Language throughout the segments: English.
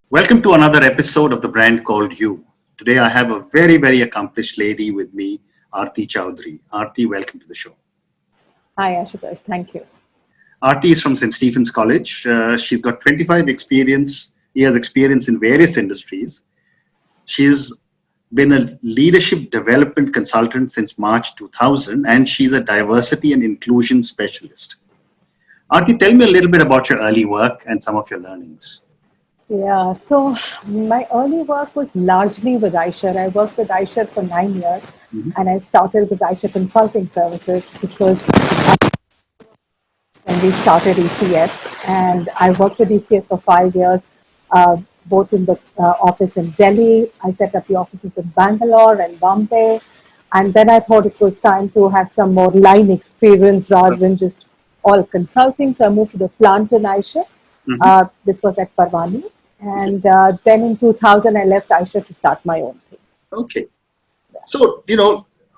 Welcome to another episode of the brand called You. Today I have a very accomplished lady with me, Arti Chaudhry. Arti, welcome to the show. Hi, Ashutosh. Thank you. Arti is from St. Stephen's College. She's got 25 years experience in various industries. She's been a leadership development consultant since March 2000, and she's a diversity and inclusion specialist. Arti, tell me a little bit about your early work and some of your learnings. Yeah, so my early work was largely with iShare. I worked with iShare for 9 years, Mhm. and I started with iShare Consulting Services, which was when we started ECS. And I worked with ECS for 5 years, both in the office in Delhi. I set up the offices in Bangalore and Bombay. And then I thought it was time to have some more line experience rather than just all consulting. So I moved to the plant in iShare. Mhm. This was at Parvani. And then in 2000, I left iShare to start my own thing. Okay. So,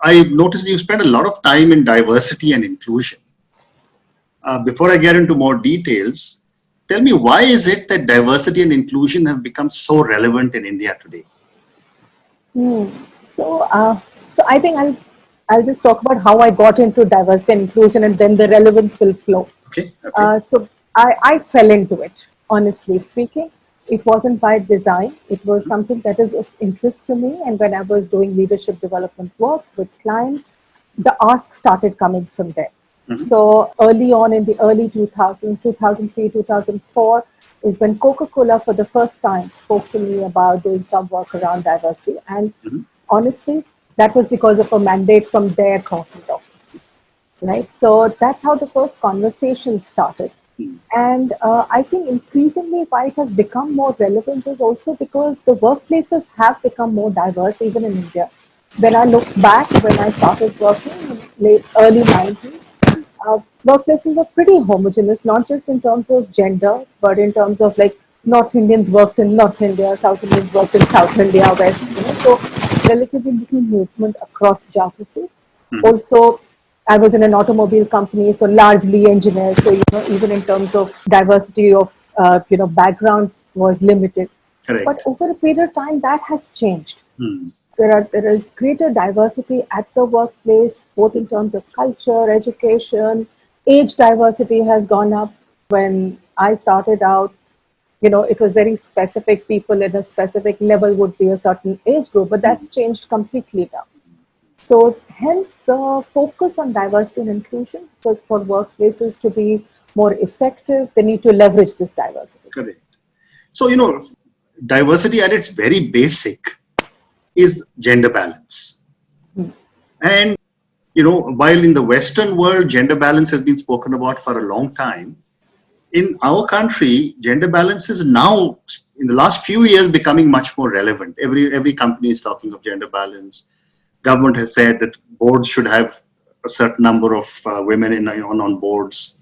I noticed you spend a lot of time in diversity and inclusion. Before I get into more details, tell me, why is it that diversity and inclusion have become so relevant in India today? Hmm. So, so I think I'll just talk about how I got into diversity and inclusion, and then the relevance will flow. Okay. Okay. So I fell into it, honestly speaking. It wasn't by design. It was something that is of interest to me. And when I was doing leadership development work with clients, the ask started coming from there. Mhm. So early on in the early 2000s, 2003, 2004, is when Coca-Cola for the first time spoke to me about doing some work around diversity. And Mhm. honestly, that was because of a mandate from their corporate office, right? So that's how the first conversation started. Mhm. And I think increasingly why it has become more relevant is also because the workplaces have become more diverse, even in India. When I look back, when I started working in late early 90s, workplaces were pretty homogeneous, not just in terms of gender, but in terms of like North Indians worked in North India, South Indians worked in South India, West, so relatively little movement across geographies. Mhm. Also, I was in an automobile company, so largely engineers. So even in terms of diversity of backgrounds was limited. But Correct. over a period of time, that has changed. Mhm. There is greater diversity at the workplace, both in terms of culture, education, age diversity has gone up. When I started out, it was very specific. People at a specific level would be a certain age group, but that's changed completely now. So hence the focus on diversity and inclusion, because for workplaces to be more effective, they need to leverage this diversity. Correct. So, diversity at its very basic is gender balance. And, while in the Western world, gender balance has been spoken about for a long time, in our country, gender balance is now, in the last few years, becoming much more relevant. Every company is talking of gender balance. Government has said that boards should have a certain number of women on boards.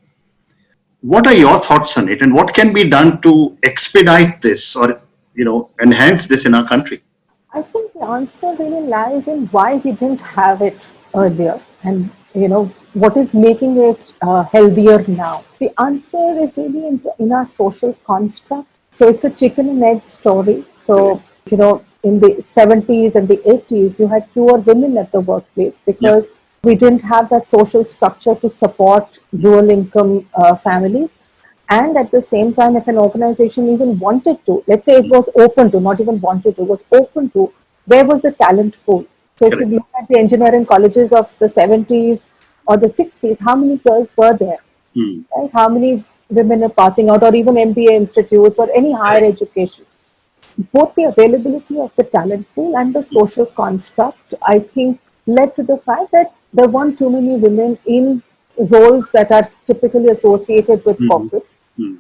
What are your thoughts on it, and what can be done to expedite this or enhance this in our country? I think the answer really lies in why we didn't have it earlier, and what is making it healthier now. The answer is really in our social construct. So it's a chicken and egg story. Correct. So in the 70s and the 80s, you had fewer women at the workplace Yeah. because we didn't have that social structure to support dual income families. And at the same time, if an organization even wanted to, let's say it was open to, not even wanted to, was open to, where was the talent pool? So if you Correct. look at the engineering colleges of the 70s or the 60s, how many girls were there? Hmm. Right? How many women are passing out, or even MBA institutes or any higher Correct. education? Both the availability of the talent pool and the social construct, I think, led to the fact that there weren't too many women in roles that are typically associated with Hmm. corporates. Hmm.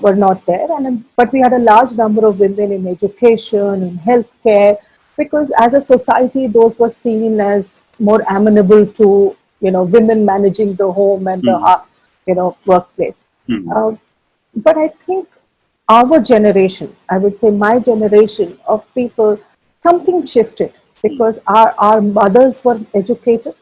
Were not there, but we had a large number of women in education, in healthcare, because as a society, those were seen as more amenable to women managing the home and the Hmm. workplace. Hmm. Uh, but I think our generation, I would say my generation of people, something shifted Hmm. because our mothers were educated.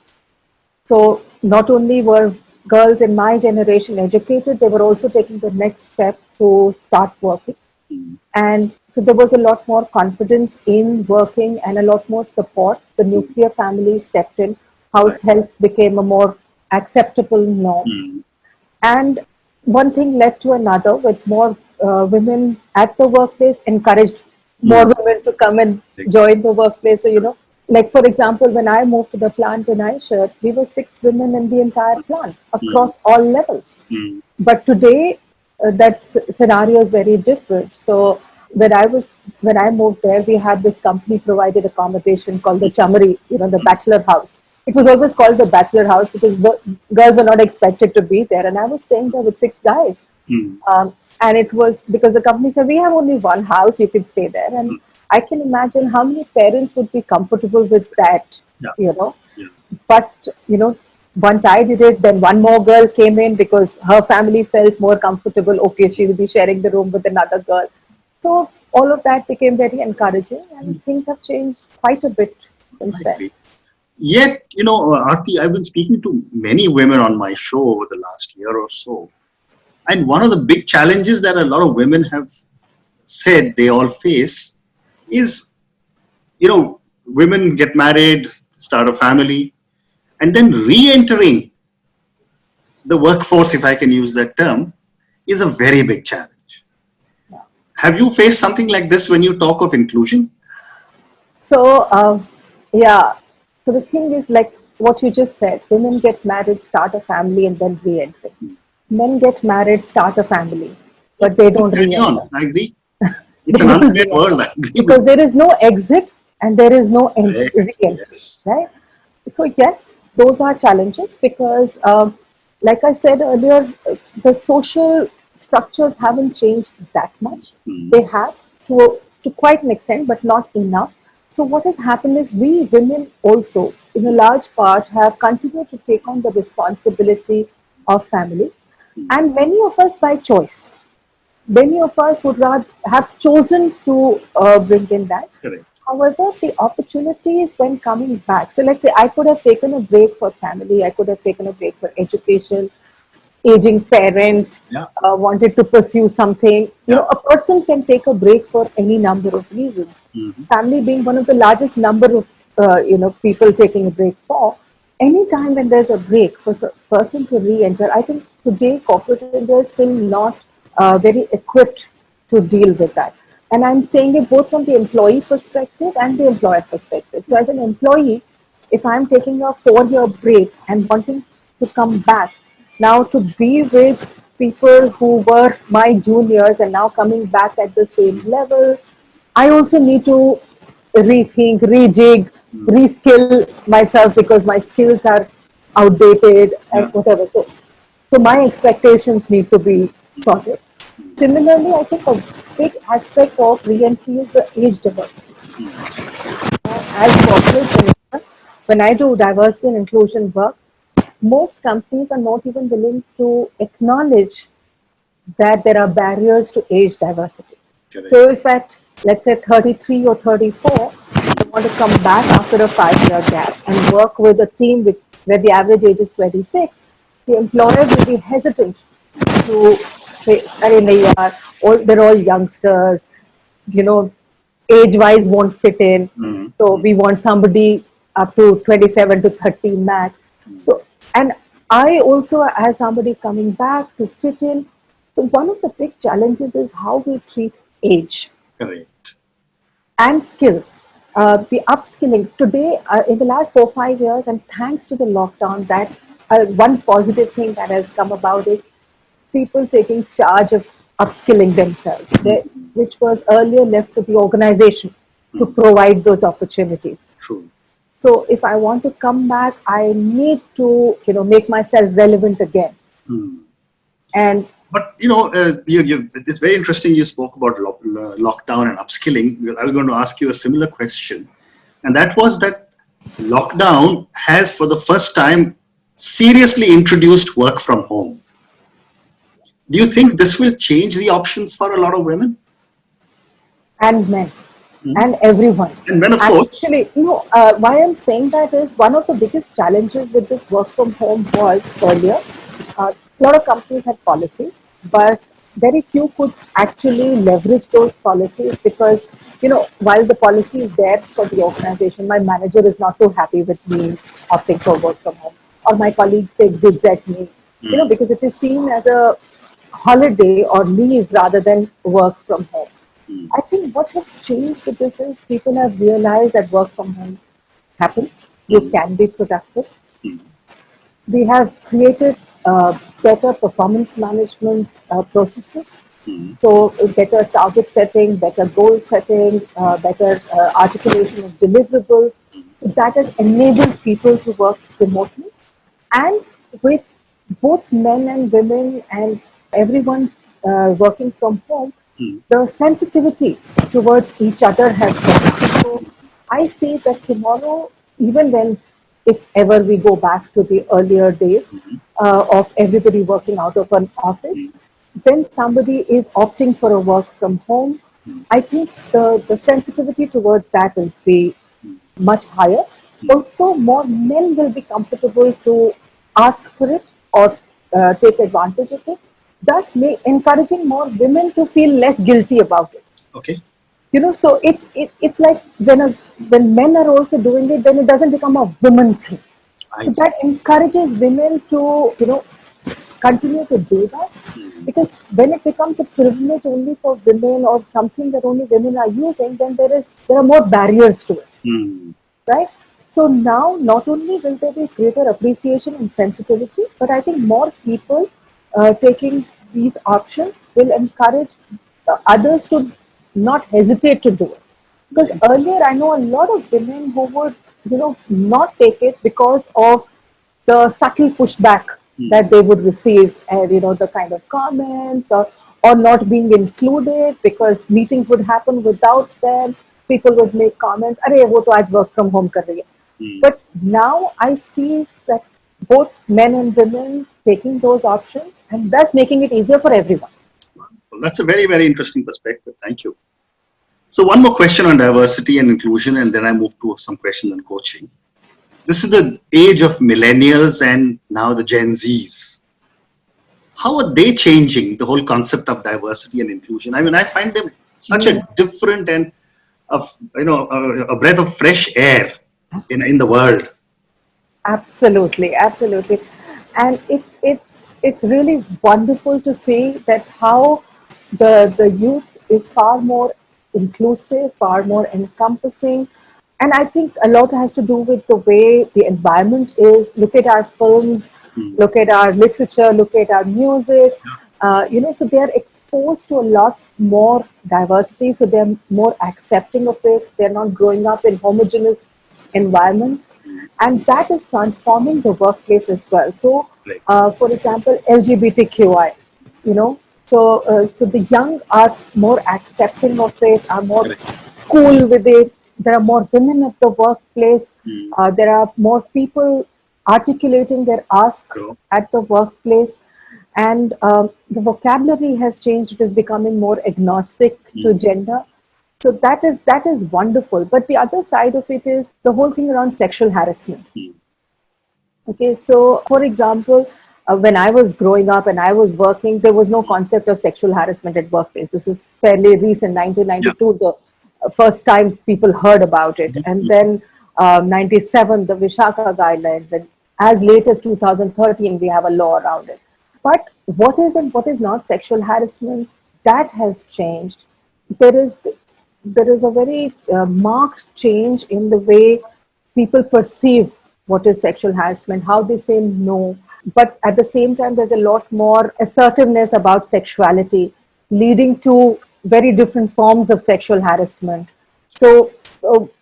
So not only were girls in my generation educated, they were also taking the next step to start working. Mm. And so there was a lot more confidence in working and a lot more support. The Mm. nuclear family stepped in. Right. House help became a more acceptable norm. Mm. And one thing led to another, with more women at the workplace encouraged more Mm. women to come and join the workplace. So, like for example, when I moved to the plant in Aishat, we were 6 women in the entire plant Mm. across all levels. Mm. But today, scenario is very different. So when I moved there, we had this company provided accommodation called the Chamari, the bachelor house. It was always called the bachelor house because girls were not expected to be there, and I was staying there with 6 guys. Mm. And it was because the company said, we have only one house, you can stay there. And I can imagine how many parents would be comfortable with that, Yeah. you know. Yeah. But, once I did it, then one more girl came in because her family felt more comfortable. Okay, she will be sharing the room with another girl. So all of that became very encouraging, and things have changed quite a bit since I then. agree. Yet, Arti, I've been speaking to many women on my show over the last year or so. And one of the big challenges that a lot of women have said they all face is, women get married, start a family, and then re-entering the workforce, if I can use that term, is a very big challenge. Have you faced something like this when you talk of inclusion? So, yeah. So the thing is, like what you just said, women get married, start a family, and then re-enter. Men get married, start a family, Yeah, but they keep don't carrying re-enter. on. I agree. It's They an don't unfair re-enter world. I agree with because there is no exit and there is no you. re-entry, Yes. right? So yes, those are challenges because, like I said earlier, the social structures haven't changed that much. Mm. They have to quite an extent, but not enough. So what has happened is we women also, in a large part, have continued to take on the responsibility of family, and many of us by choice. Many of us would rather have chosen to bring in that. Correct. However, the opportunities when coming back. So let's say I could have taken a break for family, I could have taken a break for education, aging parent, Yeah. wanted to pursue something. Yeah. A person can take a break for any number of reasons. Mm-hmm. Family being one of the largest number of people taking a break for. Any time when there's a break for a person to re-enter, I think today corporate India is still not very equipped to deal with that. And I'm saying it both from the employee perspective and the employer perspective. So as an employee, if I'm taking a 4-year break and wanting to come back, now to be with people who were my juniors and now coming back at the same level, I also need to rethink, rejig, reskill myself because my skills are outdated and Yeah. whatever. So my expectations need to be sorted. Similarly, I think a big aspect of re-entry is the age diversity. As corporates, when I do diversity and inclusion work, most companies are not even willing to acknowledge that there are barriers to age diversity. Correct. So if at, let's say, 33 or 34, I want to come back after a 5-year gap and work with a team where the average age is 26, the employer will be hesitant to say, they're all youngsters, you know, age-wise won't fit in. Mm. So we want somebody up to 27 to 30 max. So, and I also, as somebody coming back to fit in, so one of the big challenges is how we treat age Correct. and skills. The upskilling today, in the last 4 5 years, and thanks to the lockdown, that one positive thing that has come about is people taking charge of upskilling themselves, which was earlier left to the organization to provide those opportunities. True. So if I want to come back, I need to make myself relevant again. Mm. And But it's very interesting. You spoke about lockdown and upskilling. I was going to ask you a similar question, and that was that lockdown has, for the first time, seriously introduced work from home. Do you think this will change the options for a lot of women men and everyone. and men, of course? Actually, why I'm saying that is one of the biggest challenges with this work from home was earlier. A lot of companies had policies, but very few could actually leverage those policies because, while the policy is there for the organization, my manager is not too happy with me opting for work from home, or my colleagues take digs at me, because it is seen as a holiday or leave rather than work from home. I think what has changed with this is people have realized that work from home happens. You can be productive. We have created better performance management processes. So better target setting, better goal setting, better articulation of deliverables. That has enabled people to work remotely. And with both men and women and everyone working from home, the sensitivity towards each other has gone. So I say that tomorrow, even when, if ever we go back to the earlier days of everybody working out of an office, when somebody is opting for a work from home, I think the sensitivity towards that will be much higher. Also, more men will be comfortable to ask for it or take advantage of it, thus encouraging more women to feel less guilty about it. Okay. So it's like when men are also doing it, then it doesn't become a woman thing. I So see. that encourages women to continue to do that, because when it becomes a privilege only for women or something that only women are using, then there are more barriers to it, right? So now not only will there be greater appreciation and sensitivity, but I think more people taking these options will encourage others to not hesitate to do it. Because earlier I know a lot of women who would, not take it because of the subtle pushback that they would receive, and the kind of comments or not being included, because meetings would happen without them. People would make comments, "Arey, wo to aaj work from home kar rahi hai." But now I see that both men and women taking those options, and thus making it easier for everyone. Well, that's a very, very interesting perspective. Thank you. So one more question on diversity and inclusion, and then I move to some questions on coaching. This is the age of millennials and now the Gen Zs. How are they changing the whole concept of diversity and inclusion? I mean, I find them such a different and a breath of fresh air in the world. Absolutely, absolutely, and it's really wonderful to see that how the youth is far more inclusive, far more encompassing, and I think a lot has to do with the way the environment is. Look at our films, look at our literature, look at our music. So they are exposed to a lot more diversity, so they're more accepting of it. They're not growing up in homogeneous environments, and that is transforming the workplace as well. So, Right. for example, LGBTQI, so the young are more accepting of it, are more Correct. cool with it. There are more women at the workplace. There are more people articulating their ask True. at the workplace, and the vocabulary has changed. It is becoming more agnostic to gender. So that is wonderful. But the other side of it is the whole thing around sexual harassment. Okay, so for example, when I was growing up and I was working, there was no concept of sexual harassment at workplace. This is fairly recent, 1992, the first time people heard about it. And then 97, the Vishaka guidelines, and as late as 2013, we have a law around it. But what is and what is not sexual harassment, that has changed. There is there is a very marked change in the way people perceive what is sexual harassment, how they say no. But at the same time, there's a lot more assertiveness about sexuality, leading to very different forms of sexual harassment. So,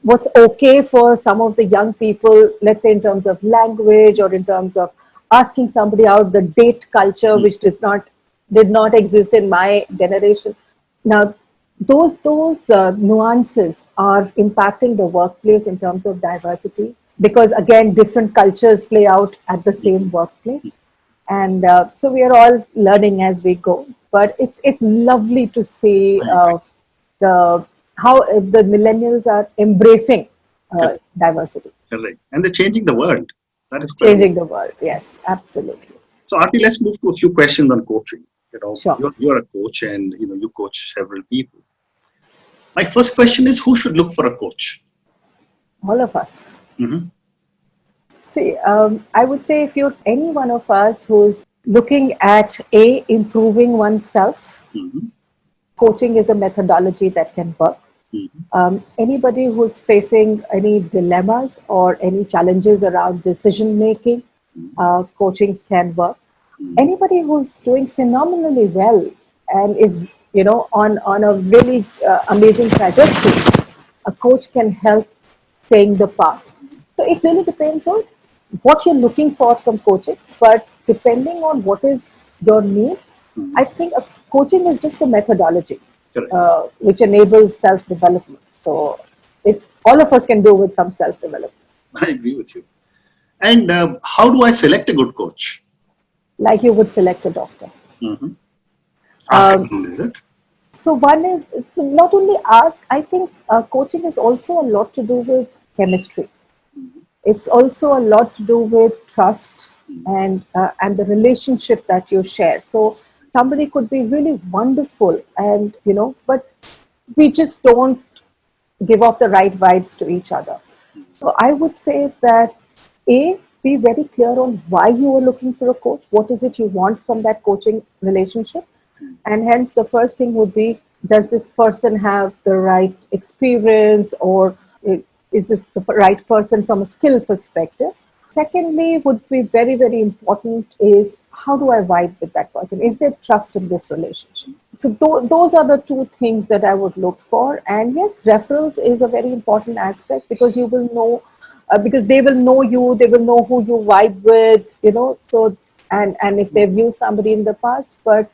what's okay for some of the young people, let's say in terms of language or in terms of asking somebody out, the date culture, which did not exist in my generation. Now, those nuances are impacting the workplace in terms of diversity, because again different cultures play out at the same workplace, and so we are all learning as we go. But it's lovely to see the how the millennials are embracing Correct. diversity, Correct. And they're changing the world. That is quite changing amazing. the world. Yes, absolutely. So, Arti, let's move to a few questions on coaching. Sure. you're a coach, and you coach several people. My first question is, who should look for a coach? All of us. Hmm. See, I would say if you're any one of us who's looking at improving oneself, Hmm. coaching is a methodology that can work. Hmm. Anybody who's facing any dilemmas or any challenges around decision making, coaching can work. Anybody who's doing phenomenally well and is, on a really amazing trajectory, a coach can help staying the path. So it really depends on what you're looking for from coaching, but depending on what is your need, I think coaching is just a methodology Correct. which enables self-development. So all of us can do with some self-development. I agree with you. And how do I select a good coach? Like you would select a doctor. Hmm. Ask Um, around, is it? so one is not only ask, I think coaching is also a lot to do with chemistry. It's also a lot to do with trust and the relationship that you share. So somebody could be really wonderful, and but we just don't give off the right vibes to each other. So I would say that be very clear on why you are looking for a coach. What is it you want from that coaching relationship? And hence, the first thing would be: does this person have the right experience, or is this the right person from a skill perspective? Secondly, would be very, very important is how do I vibe with that person? Is there trust in this relationship? So those are the two things that I would look for. And yes, referrals is a very important aspect, because you will know, because they will know you, they will know who you vibe with, So and if they've used somebody in the past, but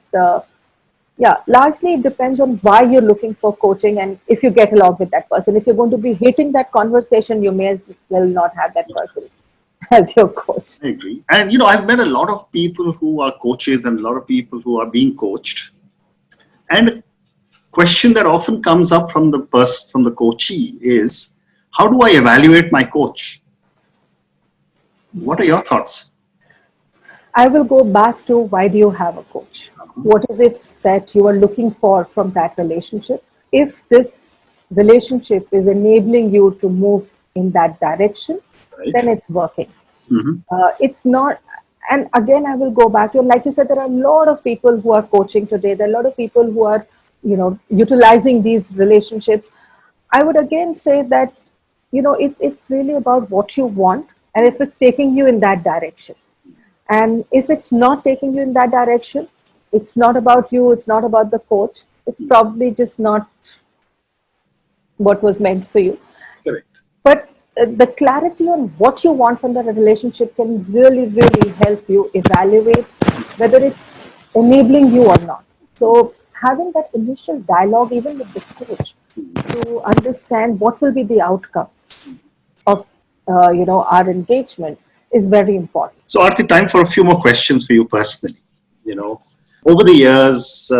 yeah, largely it depends on why you're looking for coaching and if you get along with that person. If you're going to be hating that conversation, you may as well not have that person as your coach. I agree. And I've met a lot of people who are coaches and a lot of people who are being coached. And a question that often comes up from the coachee is, how do I evaluate my coach? What are your thoughts? I will go back to, why do you have a coach? What is it that you are looking for from that relationship? If this relationship is enabling you to move in that direction, Right? then it's working. Hmm. It's not. And again, I will go back to, like you said, there are a lot of people who are coaching today. There are a lot of people who are, utilizing these relationships. I would again say that, it's really about what you want, and if it's taking you in that direction. And if it's not taking you in that direction, it's not about you, it's not about the coach. It's probably just not what was meant for you. Correct. But the clarity on what you want from the relationship can really, really help you evaluate whether it's enabling you or not. So having that initial dialogue, even with the coach, to understand what will be the outcomes of our engagement is very important. So, Arti, time for a few more questions for you personally. You know, over the years,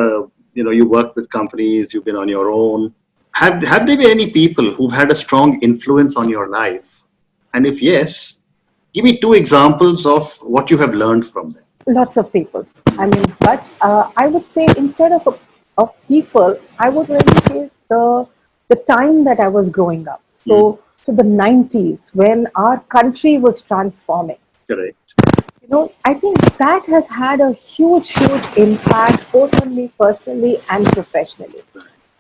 you worked with companies, you've been on your own. Have there been any people who've had a strong influence on your life? And if yes, give me two examples of what you have learned from them. Lots of people. I mean, but I would say, instead of people, I would really say the time that I was growing up. So the 90s, when our country was transforming. Correct. I think that has had a huge, huge impact both on me personally and professionally,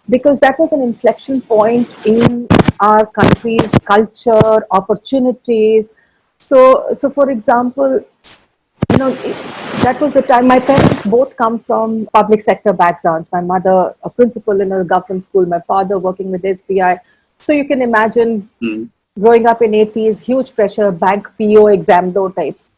because that was an inflection point in our country's culture, opportunities. So for example, that was the time. My parents both come from public sector backgrounds. My mother, a principal in a government school, my father working with SBI. So you can imagine growing up in 80s, huge pressure, bank PO exam, those types,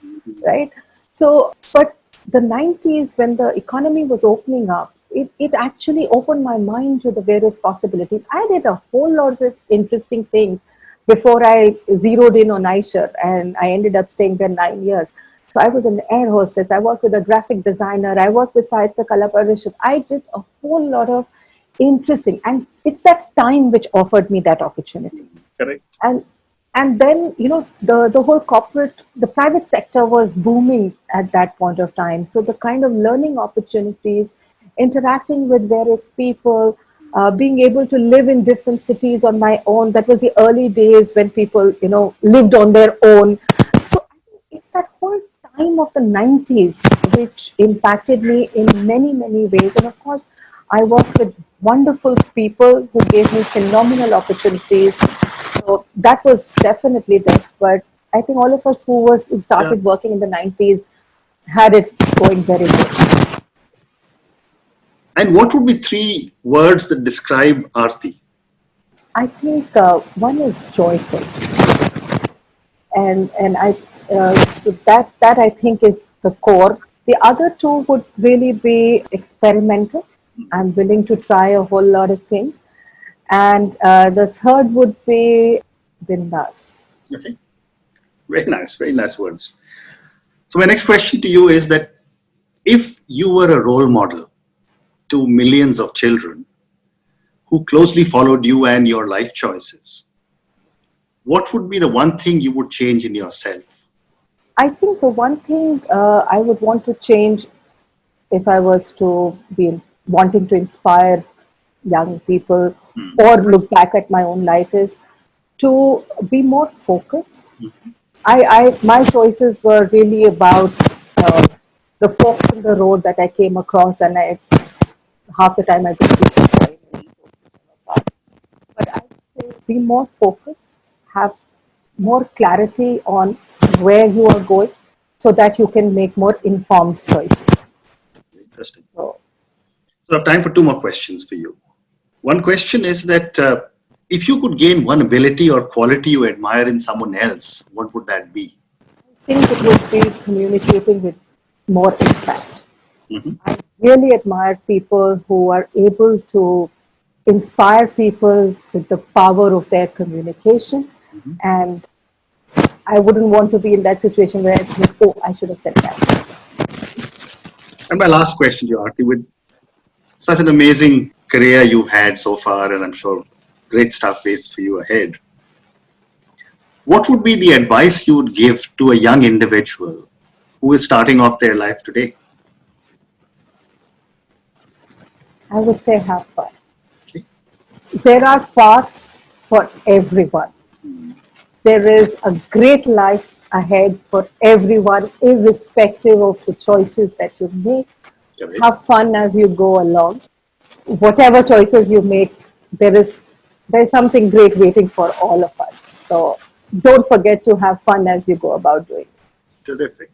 right? So, but the 90s, when the economy was opening up, it actually opened my mind to the various possibilities. I did a whole lot of interesting things before I zeroed in on Aisha, and I ended up staying there 9 years. So I was an air hostess. I worked with a graphic designer. I worked with Sahitya Kala Parishad. I did a whole lot of interesting, and it's that time which offered me that opportunity. Correct. And And then, the whole the private sector was booming at that point of time. So the kind of learning opportunities, interacting with various people, being able to live in different cities on my own. That was the early days when people, lived on their own. So I think it's that whole time of the 90s which impacted me in many, many ways. And of course, I worked with wonderful people who gave me phenomenal opportunities. So that was definitely there. But I think all of us who Yeah. started working in the 90s had it going very good. And what would be three words that describe Arti? I think one is joyful, and that I think is the core. The other two would really be experimental. I'm willing to try a whole lot of things, and the third would be bindas. Okay, very nice words. So my next question to you is that if you were a role model to millions of children who closely followed you and your life choices, what would be the one thing you would change in yourself? I think the one thing I would want to change if I was to be wanting to inspire young people or look back at my own life is to be more focused. My choices were really about uh, the forks in the road that I came across, and half the time I just didn't enjoy it. But I would say be more focused, have more clarity on where you are going, so that you can make more informed choices. Interesting. So So I have time for two more questions for you. One question is that if you could gain one ability or quality you admire in someone else, what would that be? I think it would be communicating with more impact. Mhm. I really admire people who are able to inspire people with the power of their communication. And I wouldn't want to be in that situation where I think, oh, I should have said that. And my last question to you, Arti, with such an amazing career you've had so far, and I'm sure great stuff waits for you ahead. What would be the advice you would give to a young individual who is starting off their life today? I would say have fun. Okay. There are paths for everyone. There is a great life ahead for everyone, irrespective of the choices that you make. Correct. Have fun as you go along. Whatever choices you make, there is something great waiting for all of us. So don't forget to have fun as you go about doing it. Terrific.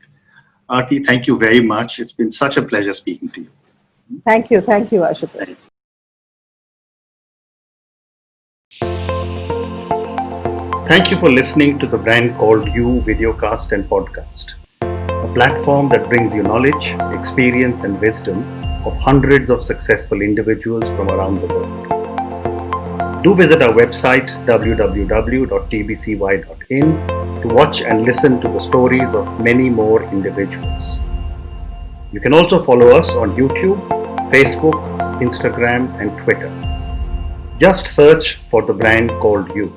Arti, thank you very much. It's been such a pleasure speaking to you. Thank you, Ashutosh. Thank you. Thank you for listening to the Brand Called You videocast and podcast, a platform that brings you knowledge, experience, and wisdom of hundreds of successful individuals from around the world. Do visit our website www.tbcy.in to watch and listen to the stories of many more individuals. You can also follow us on YouTube, Facebook, Instagram, and Twitter. Just search for the Brand Called You.